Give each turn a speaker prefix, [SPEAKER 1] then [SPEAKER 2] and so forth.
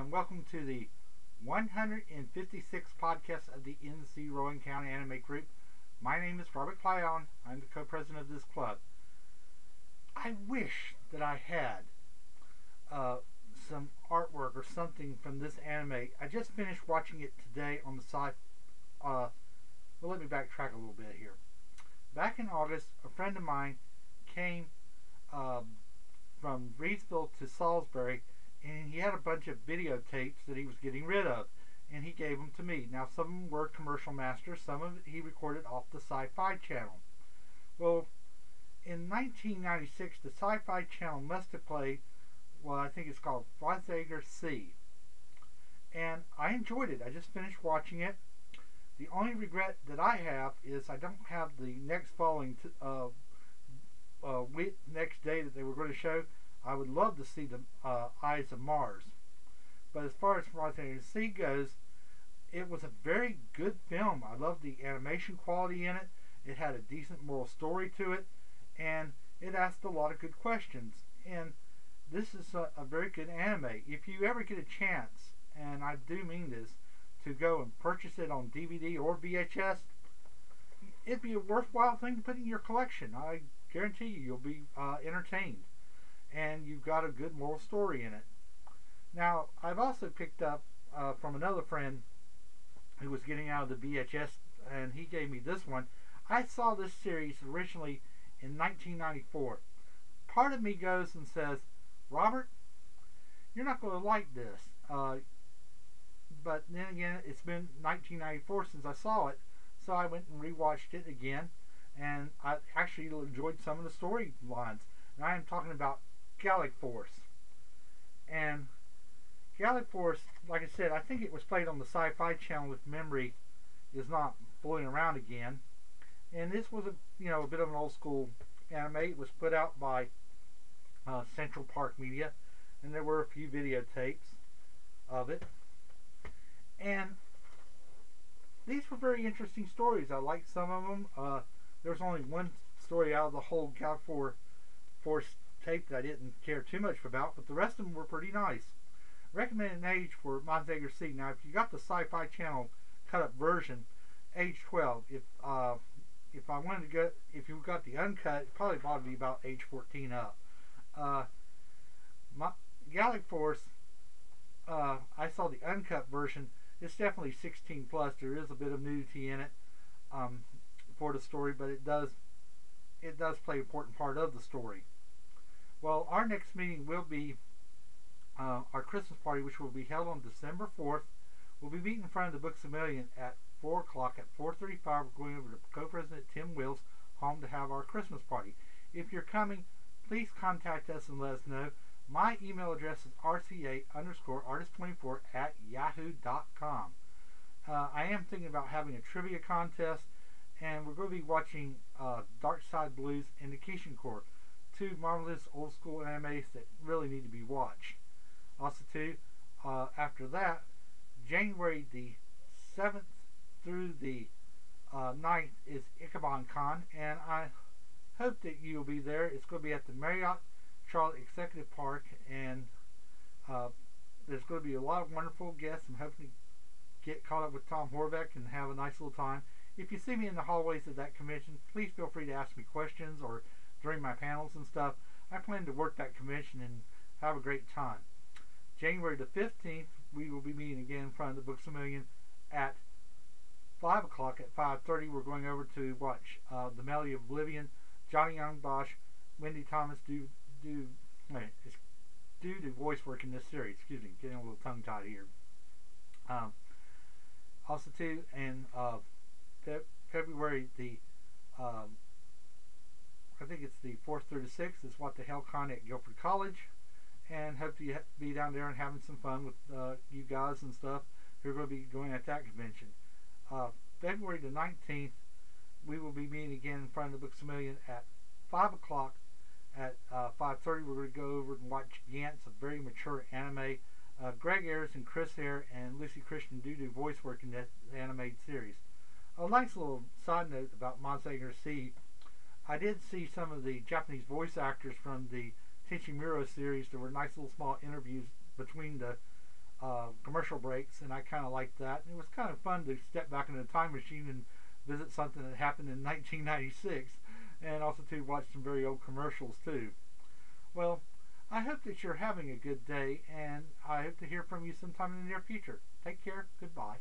[SPEAKER 1] and welcome to the 156th podcast of the NC Rowan County Anime Group. My name is Robert Clyon. I'm the co-president of this club. I wish that I had some artwork or something from this anime. I just finished watching it today on the site. Well, let me backtrack a little bit here. Back in August, a friend of mine came from Reedsville to Salisbury, and he had a bunch of videotapes that he was getting rid of, and he gave them to me. Now, some of them were Commercial Masters, some of it he recorded off the Sci-Fi Channel. Well, in 1996, the Sci-Fi Channel must have played what I think it's called Schwarzenegger C, and I enjoyed it. I just finished watching it. The only regret that I have is I don't have the next following next day that they were going to show. I would love to see the Eyes of Mars. But as far as Roujin C goes, it was a very good film. I loved the animation quality in it. It had a decent moral story to it, and it asked a lot of good questions. And this is a very good anime. If you ever get a chance, and I do mean this, to go and purchase it on DVD or VHS, it'd be a worthwhile thing to put in your collection. I guarantee you'll be entertained, and you've got a good moral story in it. Now, I've also picked up from another friend who was getting out of the VHS, and he gave me this one. I saw this series originally in 1994. Part of me goes and says, Robert, you're not going to like this. But then again, it's been 1994 since I saw it, so I went and rewatched it again, and I actually enjoyed some of the storylines. And I am talking about Gall Force. And Gall Force, like I said, I think it was played on the Sci-Fi Channel if memory is not blowing around again. And this was a bit of an old school anime. It was put out by Central Park Media, and there were a few videotapes of it. And these were very interesting stories. I liked some of them. There was only one story out of the whole Gall Force tape that I didn't care too much about, but the rest of them were pretty nice. Recommended age for Schwarzenegger C. Now, if you got the Sci-Fi Channel cut-up version, age 12. If you got the uncut, it probably ought to be about age 14 up. Gall Force, I saw the uncut version. It's definitely 16 plus. There is a bit of nudity in it for the story, but it does play an important part of the story. Well, our next meeting will be our Christmas party, which will be held on December 4th. We'll be meeting in front of the Books A Million at 4 o'clock. At 4:35, we're going over to Co-President Tim Will's home to have our Christmas party. If you're coming, please contact us and let us know. My email address is rca_artist24@yahoo.com. I am thinking about having a trivia contest, and we're going to be watching Dark Side Blues and the Kishin Core, two marvelous old school animes that really need to be watched. Also, too, after that, January the 7th through the 9th is Ichiban Con, and I hope that you'll be there. It's going to be at the Marriott Charlotte Executive Park, and there's going to be a lot of wonderful guests. I'm hoping to get caught up with Tom Horvath and have a nice little time. If you see me in the hallways of that convention, please feel free to ask me questions or during my panels and stuff. I plan to work that convention and have a great time. January the 15th, we will be meeting again in front of the Books A Million at 5 o'clock. At 5:30, we're going over to watch The Melody of Oblivion. Johnny Young Bosch, Wendy Thomas do voice work in this series. Excuse me, getting a little tongue tied here. Also, too, in February the I think it's the 4th through the 6th is What the Hell Con at Guilford College, and hope to be down there and having some fun with you guys and stuff who are going to be going at that convention. February the 19th, we will be meeting again in front of the Books A Million at 5 o'clock. At 5:30, we're going to go over and watch Gantz, a very mature anime. Greg Ayers and Chris Hare and Lucy Christian do voice work in that animated series. A nice little side note about Schwarzenegger C. I did see some of the Japanese voice actors from the Tenchi Muro series. There were nice little small interviews between the commercial breaks, and I kind of liked that. And it was kind of fun to step back in the time machine and visit something that happened in 1996, and also to watch some very old commercials too. Well, I hope that you're having a good day, and I hope to hear from you sometime in the near future. Take care. Goodbye.